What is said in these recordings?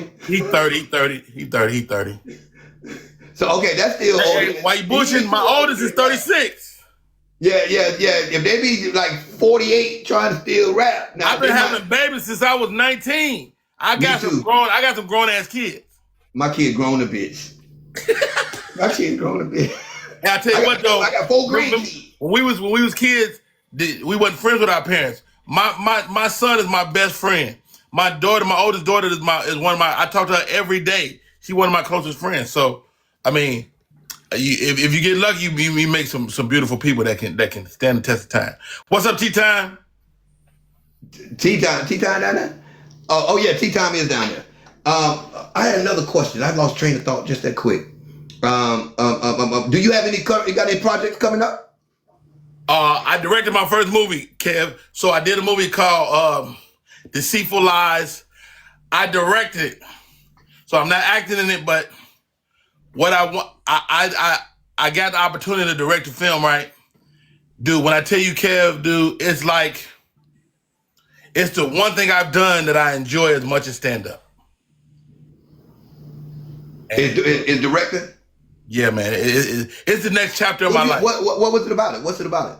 40? He 30, 30. He 30, he 30. So, okay, that's still Hey, older. why you bullshitting? My oldest is 36. Yeah. If they be like 48 trying to still rap. Now, I've been having babies since I was 19. I got some grown ass kids. My kid grown a bitch. My kid grown a bitch. And I tell you what though, I got 4 green kids. When we was kids, we wasn't friends with our parents. My son is my best friend. My oldest daughter is one of my. I talk to her every day. She's one of my closest friends. So, I mean, if you get lucky, you make some beautiful people that can stand the test of time. What's up, T-Time? T-Time down there? Oh yeah, T-Time is down there. I had another question. I lost train of thought just that quick. Do you have you got any projects coming up? I directed my first movie, Kev. So I did a movie called Deceitful Lies. I directed it. So I'm not acting in it, but what I want, I got the opportunity to direct a film, right? Dude, when I tell you, Kev, dude, it's the one thing I've done that I enjoy as much as stand-up. Is directing? Yeah, man. It's the next chapter of my life. What was it about it? What's it about it?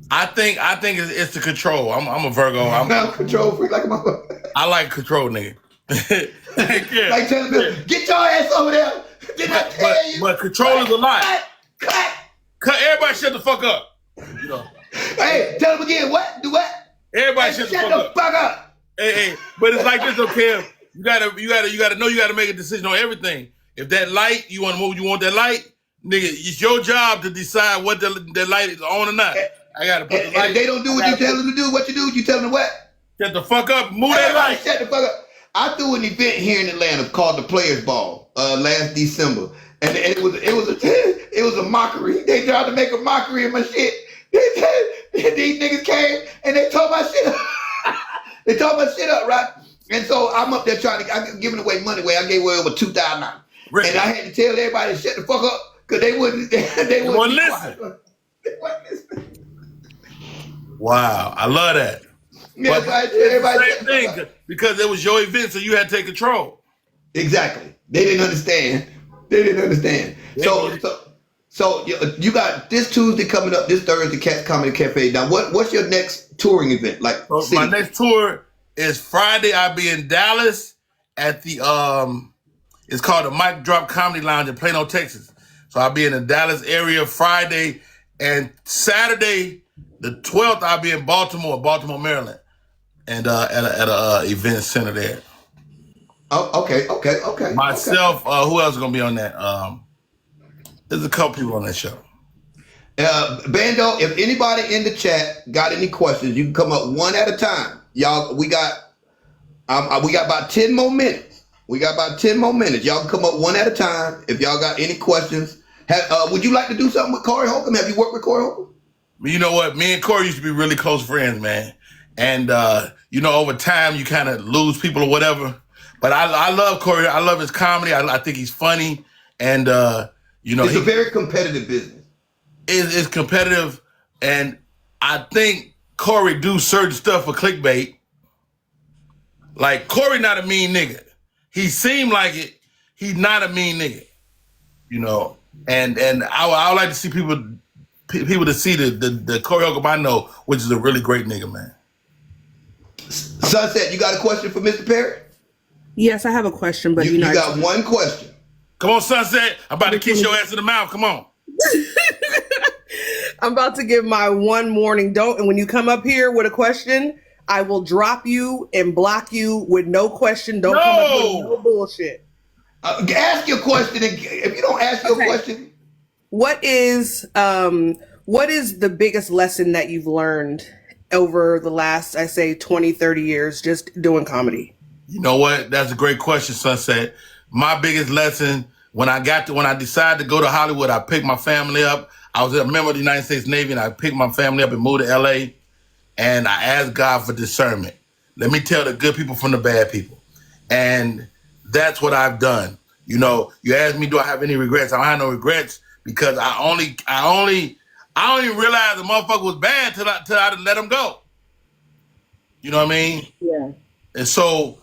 I think it's the control. I'm a Virgo. I'm a control freak like a motherfucker. I like control, nigga. Yeah. Like telling them, get your ass over there. But control is a lie. Cut. Everybody shut the fuck up. You know. Hey, tell them again. What? Do what? Everybody shut the fuck up. Hey, but it's like this, okay? You gotta know you gotta make a decision on everything. If that light, you want to move, you want that light, nigga, it's your job to decide what the light is on or not. I gotta put the light. If they don't do what you tell them to do, what you do? You tell them what? Shut the fuck up, move that light. Shut the fuck up. I threw an event here in Atlanta called the Players Ball last December, and it was a mockery. They tried to make a mockery of my shit. These niggas came and they tore my shit up. They tore my shit up, right? And so I'm up there I'm giving away money. I gave away over $2,000. Really? And I had to tell everybody to shut the fuck up because they wouldn't listen. They wouldn't listen. Wow, I love that. Yeah, everybody same thing because it was your event, so you had to take control. Exactly. They didn't understand. So you got this Tuesday coming up, this Thursday, Cat Comedy Cafe. Now, what's your next touring event? My next tour is Friday. I'll be in Dallas at the it's called the Mic Drop Comedy Lounge in Plano, Texas. So I'll be in the Dallas area Friday, and Saturday, the 12th, I'll be in Baltimore, Maryland, and at a event center there. Oh, okay. Myself, who else is gonna be on that? There's a couple people on that show. Bando, if anybody in the chat got any questions, you can come up one at a time. Y'all, we got about 10 more minutes. Y'all can come up one at a time if y'all got any questions. Would you like to do something with Corey Holcomb? Have you worked with Corey Holcomb? You know what? Me and Corey used to be really close friends, man. And, over time, you kind of lose people or whatever. But I love Corey. I love his comedy. I think he's funny. And, it's a very competitive business. It's competitive. And I think Corey do certain stuff for clickbait. Like, Corey not a mean nigga. He seemed like it. He's not a mean nigga. And I would like to see people to see the Corey Holcomb I know, which is a really great nigga, man. Sunset, you got a question for Mr. Perry? Yes, I have a question, but you got one question. Come on, Sunset. I'm about to kiss your ass in the mouth. Come on. I'm about to give my one warning. And when you come up here with a question, I will drop you and block you with no question. Don't come up with no bullshit. Ask your question. If you don't ask your question. What is the biggest lesson that you've learned over the last, I say, 20, 30 years just doing comedy? You know what? That's a great question, Sunset. My biggest lesson, when I decided to go to Hollywood, I picked my family up. I was a member of the United States Navy, and I picked my family up and moved to LA. And I asked God for discernment. Let me tell the good people from the bad people. And that's what I've done. You asked me, do I have any regrets? I don't have no regrets because I only realized the motherfucker was bad till I let him go. You know what I mean? Yeah. And so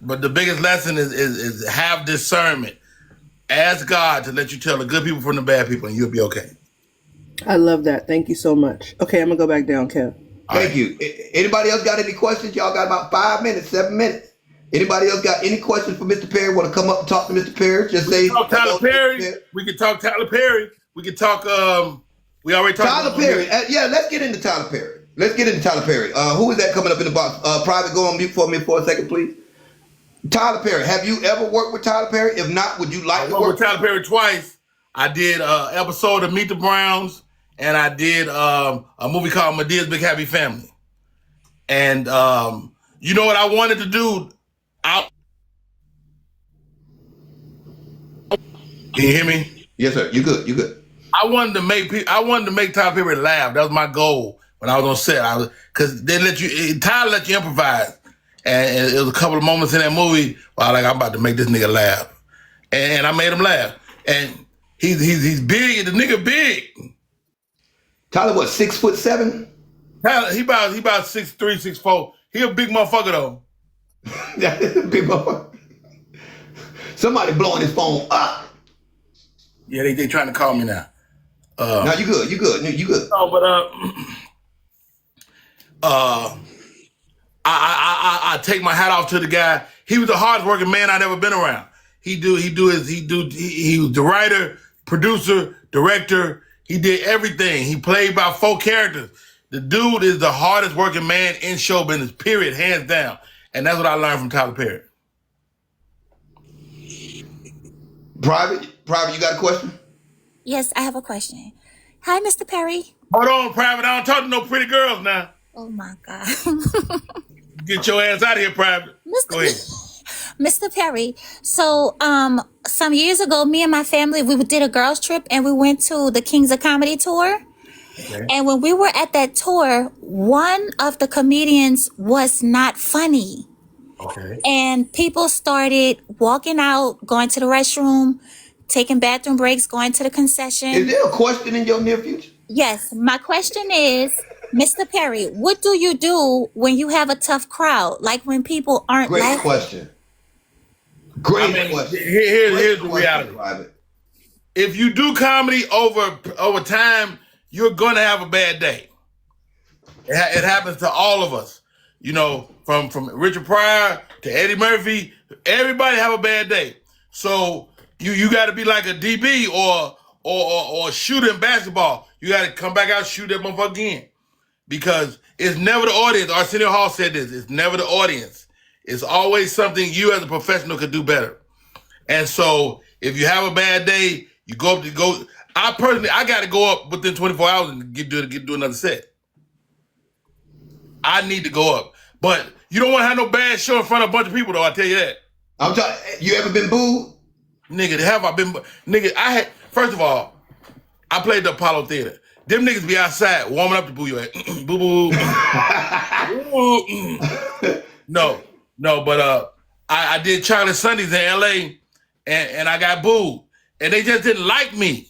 But the biggest lesson is have discernment. Ask God to let you tell the good people from the bad people, and you'll be okay. I love that. Thank you so much. Okay, I'm gonna go back down, Kev. Thank you. Anybody else got any questions? Y'all got about 5 minutes, 7 minutes. Anybody else got any questions for Mr. Perry? Want to come up and talk to Mr. Perry? Just say Talk Tyler Perry. We can talk Tyler Perry. We can talk. We already talked Tyler Perry. Yeah, let's get into Tyler Perry. Who is that coming up in the box? Private, go on mute for me for a second, please. Tyler Perry. Have you ever worked with Tyler Perry? If not, would you like to work with Tyler Perry twice? I did an episode of Meet the Browns, and I did a movie called Medea's Big Happy Family. And you know what I wanted to do? Can you hear me? Yes, sir. You good. You good. I wanted to make Tyler Perry laugh. That was my goal when I was on set. Because Tyler let you improvise. And it was a couple of moments in that movie where I was like, I'm about to make this nigga laugh. And I made him laugh. And he's big, the nigga big. Tyler, what, 6'7"? Tyler, he about 6'3", 6'4". He a big motherfucker though. Big motherfucker. Somebody blowing his phone up. Yeah, they trying to call me now. No, you good. No, but I take my hat off to the guy. He was the hardest working man I'd ever been around. He was the writer, producer, director. He did everything. He played about 4 characters. The dude is the hardest working man in show business, period, hands down. And that's what I learned from Tyler Perry. Private, you got a question? Yes, I have a question. Hi, Mr. Perry. Hold on, Private. I don't talk to no pretty girls now. Oh my God. Get your ass out of here, Private. Go ahead. Mr. Perry, so some years ago, me and my family, we did a girls trip and we went to the Kings of Comedy tour. Okay. And when we were at that tour, one of the comedians was not funny. Okay. And people started walking out, going to the restroom, taking bathroom breaks, going to the concession. Is there a question in your near future? Yes. My question is, Mr. Perry, what do you do when you have a tough crowd? Like when people aren't laughing? Question. Great question. Here's the reality. Private. If you do comedy over time, you're gonna have a bad day. It happens to all of us. You know, from Richard Pryor to Eddie Murphy, everybody have a bad day. So you got to be like a DB or a shooter in basketball. You got to come back out and shoot that motherfucker again. Because it's never the audience. Arsenio Hall said this. It's never the audience. It's always something you as a professional could do better. And so if you have a bad day, you go. I got to go up within 24 hours and do another set. I need to go up. But you don't want to have no bad show in front of a bunch of people, though. I tell you that. You ever been booed? Nigga, have I been? Nigga, first of all, I played the Apollo Theater. Them niggas be outside warming up to boo you at. Boo boo. No, but I did Chocolate Sundays in LA and I got booed. And they just didn't like me.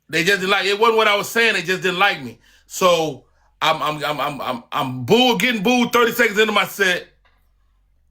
They just didn't like it. Wasn't what I was saying, they just didn't like me. So I'm getting booed 30 seconds into my set.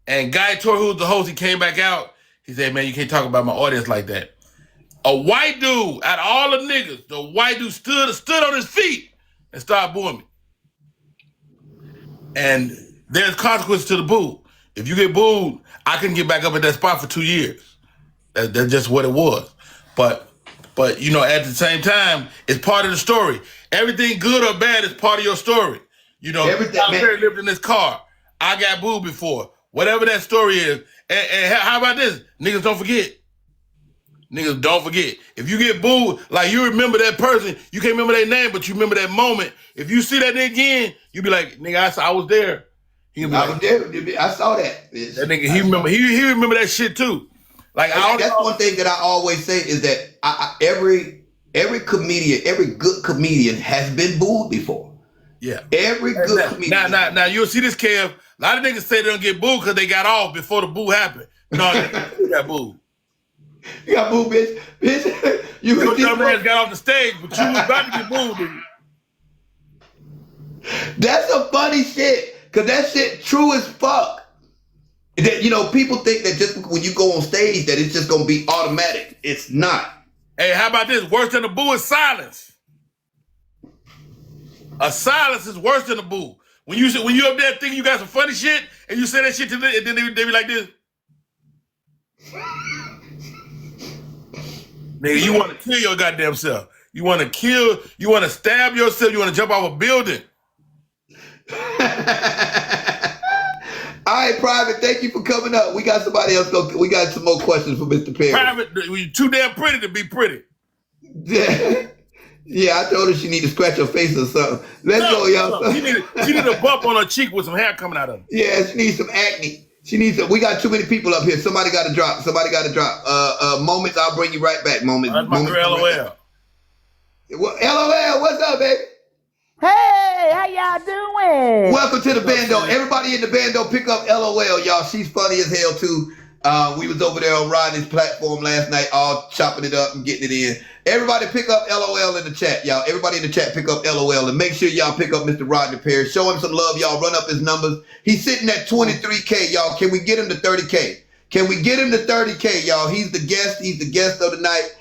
And Guy Tor, who was the host, he came back out. He said, man, you can't talk about my audience like that. A white dude, out of all the niggas, the white dude stood on his feet and started booing me. And there's consequences to the boo. If you get booed, I couldn't get back up at that spot for 2 years. That's just what it was. But you know, at the same time, it's part of the story. Everything good or bad is part of your story. You know, Tyler Perry lived in this car. I got booed before. Whatever that story is. And how about this? Niggas don't forget. Niggas don't forget. If you get booed, like you remember that person, you can't remember their name, but you remember that moment. If you see that nigga again, you be like, nigga, I was there. I was there. I saw that. That nigga, he remember that shit too. Like that's one thing that I always say is that every comedian, every good comedian has been booed before. Yeah. Every good comedian. Now you'll see this, Kev. A lot of niggas say they don't get booed because they got off before the boo happened. No, they got booed. You got booed, bitch. Bitch, your dumb ass got off the stage, but you was about to get booed. Dude. That's some funny shit, because that shit true as fuck. That, you know, people think that just when you go on stage that it's just gonna be automatic. It's not. Hey, how about this? Worse than a boo is silence. A silence is worse than a boo. When you up there thinking you got some funny shit and you say that shit to them, and then they be like this. Nigga, you want to kill your goddamn self. You want to stab yourself. You want to jump off a building. All right, Private, thank you for coming up. We got somebody else. We got some more questions for Mr. Perry. Private, you're too damn pretty to be pretty. Yeah, I told her she need to scratch her face or something. Let's go, y'all. She need a bump on her cheek with some hair coming out of it. Yeah, she needs some acne. She needs some. We got too many people up here. Somebody got to drop. Moments, I'll bring you right back. Moments. That's my girl, LOL. Well, LOL, what's up, baby? Hey, how y'all doing? Welcome to the bando. Everybody in the bando, pick up LOL, y'all. She's funny as hell too. We was over there on Rodney's platform last night, all chopping it up and getting it in. Everybody pick up LOL in the chat, y'all. Everybody in the chat pick up LOL and make sure y'all pick up Mr. Rodney Perry. Show him some love, y'all. Run up his numbers. He's sitting at 23K, y'all. Can we get him to 30K? Can we get him to 30K, y'all? He's the guest. He's the guest of the night.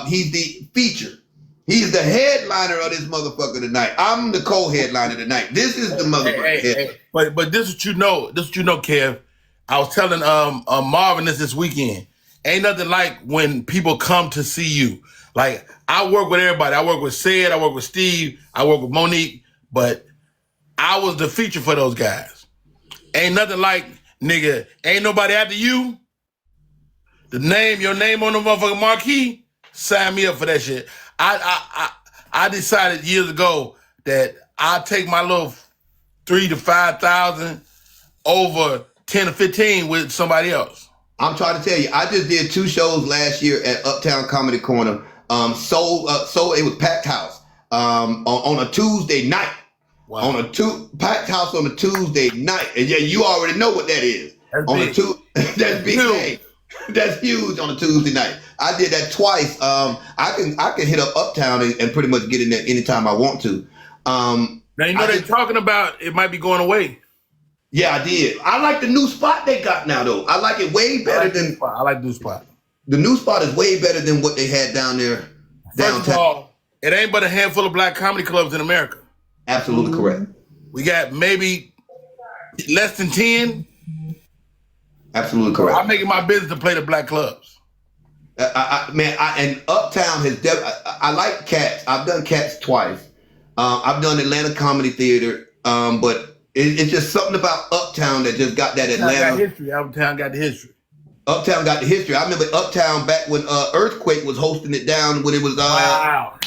He's the feature. He's the headliner of this motherfucker tonight. I'm the co-headliner tonight. This is the motherfucker. Hey. But this is what you know. This is what you know, Kev. I was telling Marvin this weekend. Ain't nothing like when people come to see you. Like, I work with everybody. I work with Sid. I work with Steve. I work with Monique. But I was the feature for those guys. Ain't nothing like, nigga, ain't nobody after you. Your name on the motherfucking marquee, sign me up for that shit. I decided years ago that I'd take my little 3,000 to 5,000 over 10 to 15 with somebody else. I'm trying to tell you, I just did 2 shows last year at Uptown Comedy Corner. So it was packed house on a Tuesday night. Wow. Packed house on a Tuesday night, and yeah, you already know what that is. That's big game. That's huge on a Tuesday night. I did that twice. I can hit up Uptown and pretty much get in there anytime I want to. Now you know they're talking about it might be going away. Yeah, I did. I like the new spot they got now, though. I like it way better than. I like the new spot. The new spot is way better than what they had down there. First of all, it ain't but a handful of black comedy clubs in America. Absolutely correct. We got maybe less than 10. Absolutely correct. I'm making my business to play the black clubs. And Uptown has. I like Cats. I've done Cats twice. I've done Atlanta Comedy Theater, but it's just something about Uptown that just got that Atlanta. Uptown got the history. Uptown got the history. I remember Uptown back when Earthquake was hosting it down when it was. Wow.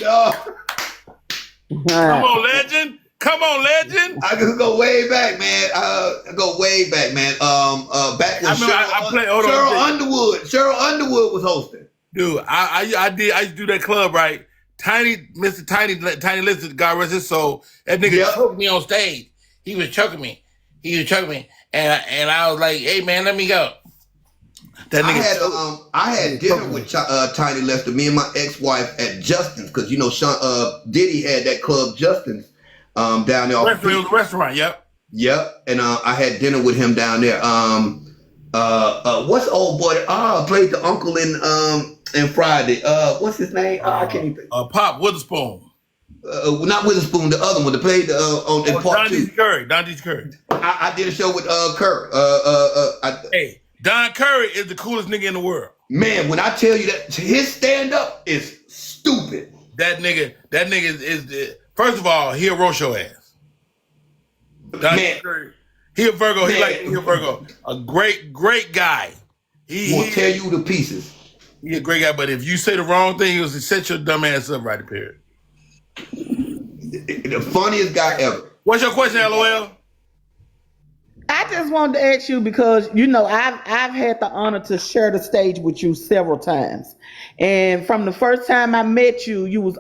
Come on, legend. I can go way back, man. Back when Cheryl Underwood was hosting. Dude, I used to do that club, right? Mr. Tiny Lizard, God rest his soul. That nigga choked me on stage. He was choking me. And I was like, hey man, let me go. That nigga I had dinner with Tiny Lester, me and my ex-wife at Justin's, because you know Diddy had that club Justin's down there. Restaurant, yep. Yep. And I had dinner with him down there. What's old boy? Played the uncle in Friday. What's his name? I can't even think. Pop Witherspoon. Not Witherspoon, the other one that played in part 2. Don Curry. I did a show with Kerr. Hey, Don Curry is the coolest nigga in the world. Man, when I tell you that his stand-up is stupid. That nigga is first of all, he'll roast your ass. Don Curry. He a Virgo. He a Virgo. A great guy. He will tear you to pieces. He a great guy, but if you say the wrong thing, he'll set your dumb ass up right period. The funniest guy ever. What's your question, LOL? I just wanted to ask you because you know I've had the honor to share the stage with you several times, and from the first time I met you, you was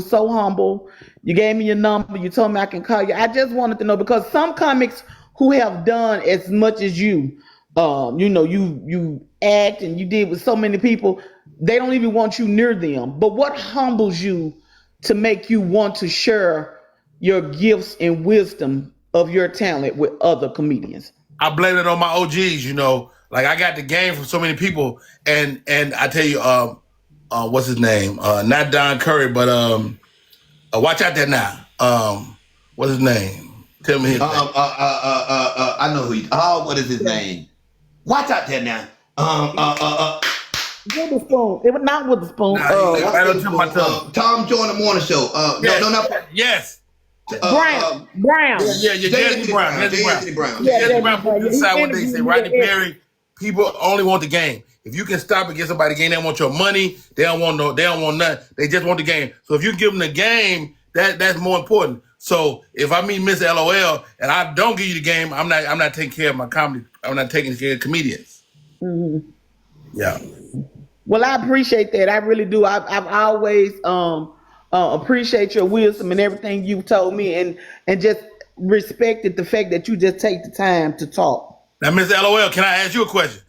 so humble. You gave me your number. You told me I can call you. I just wanted to know because some comics who have done as much as you, you act and you did with so many people, they don't even want you near them. But what humbles you to make you want to share your gifts and wisdom of your talent with other comedians? I blame it on my OGs. You know, like I got the game from so many people, and I tell you, what's his name? Not Don Curry, but watch out there now. What's his name? Tell me his name. I know who. What is his name? Watch out there now. With the spoon. It was not with the spoon. Right on tip of my tongue. Tom Joyner Morning Show. Yes. No, not Yes. Brown. Yeah, Jesse Brown. Jesse Brown. Jesse Brown put inside what they say. Rodney Perry. People only want the game. If you can stop and get somebody the game, they don't want your money. They don't want nothing. They just want the game. So if you give them the game, that's more important. So if I meet Miss LOL and I don't give you the game, I'm not taking care of my comedy. I'm not taking care of comedians. Mm-hmm. Yeah. Well, I appreciate that. I really do. I've always appreciate your wisdom and everything you've told me, and just respected the fact that you just take the time to talk. Now, Miss LOL, can I ask you a question?